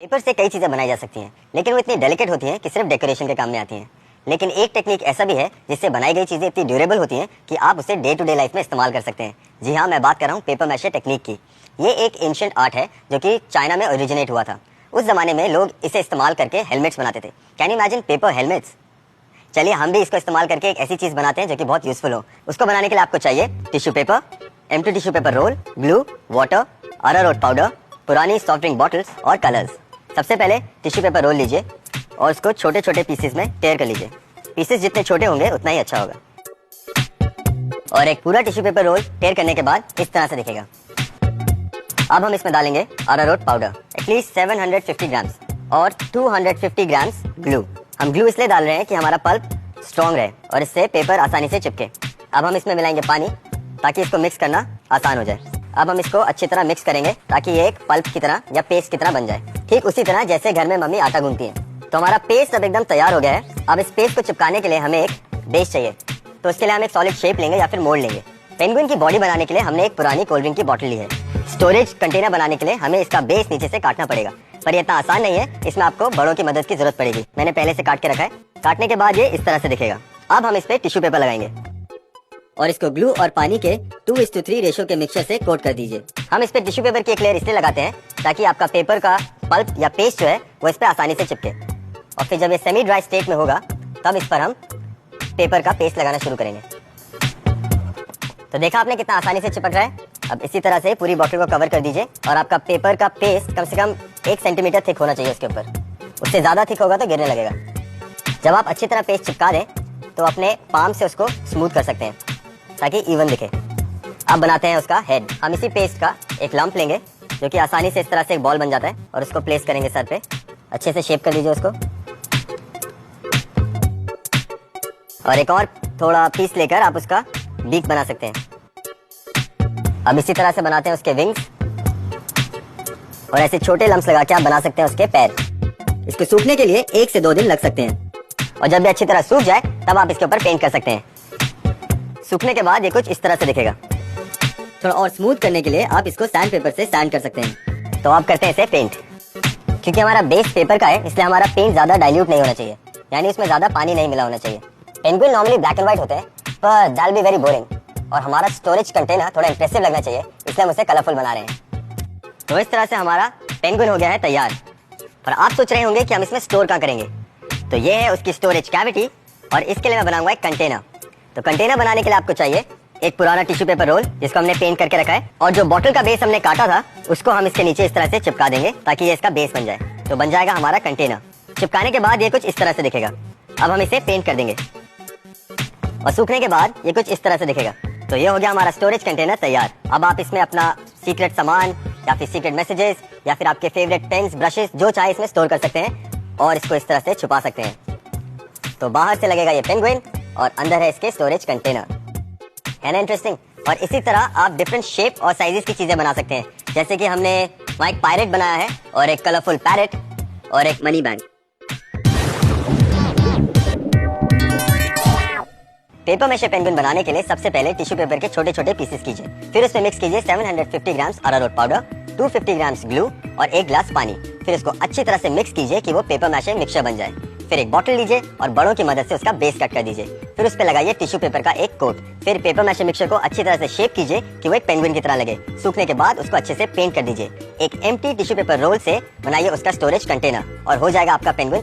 Paper से कई चीज़ें बनाई जा सकती हैं, लेकिन वो इतनी डेलिकेट होती हैं कि सिर्फ डेकोरेशन के काम में आती हैं। लेकिन एक टेक्निक ऐसा भी है जिससे बनाई गई चीज़ें इतनी ड्यूरेबल होती हैं कि आप उसे डे टू डे लाइफ में इस्तेमाल कर सकते हैं। जी हाँ, मैं बात कर रहा हूँ पेपर मैशे टेक्निक की। ये एक एंशिएंट आर्ट है जो कि चाइना में ओरिजिनेट हुआ था। उस जमाने में लोग इसे इस्तेमाल करके हेलमेट्स बनाते थे। Can you imagine paper helmets? चलिए हम भी इसको इस्तेमाल करके एक ऐसी चीज़ बनाते हैं जो कि बहुत यूजफुल हो। उसको बनाने के लिए आपको चाहिए tissue paper, empty tissue paper roll, glue, water, arrowroot powder, पुरानी सॉफ्ट ड्रिंक बॉटल्स और कलर्स। सबसे पहले टिश्यू पेपर रोल लीजिए और उसको छोटे छोटे पीसेस में टेयर कर लीजिए। पीसेस जितने छोटे होंगे उतना ही अच्छा होगा। और एक पूरा टिश्यू पेपर रोल टेयर करने के बाद इस तरह से दिखेगा। अब हम इसमें डालेंगे अरारोट पाउडर एटलीस्ट 750 ग्राम्स और 250 ग्राम्स ग्लू। हम ग्लू इसलिए डाल रहे हैं कि हमारा पल्प स्ट्रॉन्ग रहे और इससे पेपर आसानी से चिपके। अब हम इसमें मिलाएंगे पानी ताकि इसको मिक्स करना आसान हो जाए। अब हम इसको अच्छी तरह मिक्स करेंगे ताकि ये एक पल्प की तरह या पेस्ट की तरह बन जाए, ठीक उसी तरह जैसे घर में मम्मी आटा गूंथती है। तो हमारा पेस्ट अब एकदम तैयार हो गया है। अब इस पेस्ट को चिपकाने के लिए हमें एक बेस चाहिए, तो उसके लिए हम एक सॉलिड शेप लेंगे या फिर मोल्ड लेंगे। पेंगुइन की बॉडी बनाने के लिए हमने एक पुरानी कोल्ड ड्रिंक की बॉटल ली है। स्टोरेज कंटेनर बनाने के लिए हमें इसका बेस नीचे से काटना पड़ेगा, पर ये इतना आसान नहीं है, इसमें आपको बड़ों की मदद की जरूरत पड़ेगी। मैंने पहले से काट के रखा है। काटने के बाद ये इस तरह से दिखेगा। अब हम इस पे टिश्यू पेपर लगाएंगे और इसको ग्लू और पानी के 2:3 रेशो के मिक्सचर से कोट कर दीजिए। हम इस पे टिश्यू पेपर की एक लेयर इसलिए लगाते हैं ताकि आपका पेपर का पल्प या पेस्ट जो है वो इस पे आसानी से चिपके। और फिर जब ये सेमी ड्राई स्टेट में होगा तब इस पर हम पेपर का पेस्ट लगाना शुरू करेंगे। तो देखा आपने कितना आसानी से चिपक रहा है। अब इसी तरह से पूरी बॉटल को कवर कर दीजिए और आपका पेपर का पेस्ट कम से कम 1 सेंटीमीटर थिक होना चाहिए उसके ऊपर। उससे ज्यादा थिक होगा तो गिरने लगेगा। जब आप अच्छी तरह पेस्ट चिपका दें तो अपने पाम से उसको स्मूथ कर सकते हैं ताकि इवन दिखे। अब बनाते हैं उसका हेड। हम इसी पेस्ट का एक लंप लेंगे जो कि आसानी से इस तरह से एक बॉल बन जाता है और उसको प्लेस करेंगे सर पे। अच्छे से शेप कर लीजिए उसको और एक और थोड़ा पीस लेकर आप उसका बीक बना सकते हैं। अब इसी तरह से बनाते हैं उसके विंग्स और ऐसे छोटे लम्स लगा के आप बना सकते हैं उसके पैर। इसको सूखने के लिए 1 से 2 दिन लग सकते हैं और जब भी अच्छी तरह सूख जाए तब आप इसके ऊपर पेंट कर सकते हैं। सूखने के बाद ये कुछ इस तरह से दिखेगा। थोड़ा और स्मूथ करने के लिए आप इसको सैंड पेपर से सैंड कर सकते हैं। तो आप करते हैं इसे पेंट। क्योंकि हमारा बेस पेपर का है इसलिए हमारा पेंट ज्यादा डाइल्यूट नहीं होना चाहिए, यानी उसमें ज्यादा पानी नहीं मिला होना चाहिए। Penguin normally black and white होते हैं, पर that will be very boring और हमारा स्टोरेज कंटेनर थोड़ा इंप्रेसिव लगना चाहिए, इसलिए हम उसे कलरफुल बना रहे हैं। तो इस तरह से हमारा पेंगुइन हो गया है तैयार। पर आप सोच रहे होंगे कि हम इसमें स्टोर कहाँ करेंगे। तो ये है उसकी स्टोरेज कैविटी और इसके लिए मैं बनाऊंगा एक कंटेनर। तो कंटेनर बनाने के लिए आपको चाहिए एक पुराना टिश्यू पेपर रोल जिसको हमने पेंट करके रखा है, और जो बॉटल का बेस हमने काटा था उसको हम इसके नीचे इस तरह से चिपका देंगे ताकि ये इसका बेस बन जाए। तो बन जाएगा हमारा कंटेनर। चिपकाने के बाद ये कुछ इस तरह से दिखेगा। अब हम इसे पेंट कर देंगे और सूखने के बाद ये कुछ इस तरह से दिखेगा। तो ये हो गया हमारा स्टोरेज कंटेनर तैयार। अब आप इसमें अपना सीक्रेट सामान या फिर सीक्रेट मैसेजेस या फिर आपके फेवरेट पेन्स, ब्रशेस जो चाहे इसमें स्टोर कर सकते हैं और इसको इस तरह से छुपा सकते हैं। तो बाहर से लगेगा ये पेंगुइन और अंदर है इसके स्टोरेज कंटेनर। है ना इंटरेस्टिंग? और इसी तरह आप डिफरेंट शेप और साइजेस की चीजें बना सकते हैं, जैसे कि हमने वहाँ एक पायरेट बनाया है और एक कलरफुल पैरेट और एक money bank. Paper mache penguin बनाने के लिए सबसे पहले टिश्यू पेपर के छोटे छोटे पीसेस कीजिए, फिर उसमें मिक्स कीजिए 750 grams arrowroot powder, 250 grams glue और 1 ग्लास पानी। फिर इसको अच्छी तरह से मिक्स कीजिए कि वो पेपर मैशे मिक्सचर बन जाए। फिर एक बॉटल लीजिए और बड़ों की मदद से उसका बेस कट कर दीजिए। फिर उस पर लगाइए टिश्यू पेपर का एक कोट। फिर पेपर मैशे मिक्सचर को अच्छी तरह से शेप कीजिए कि वो एक पेंगुइन की तरह लगे। सूखने के बाद उसको अच्छे से पेंट कर दीजिए। एक एम्प्टी टिश्यू पेपर रोल से बनाइए उसका स्टोरेज कंटेनर और हो जाएगा आपका पेंगुइन।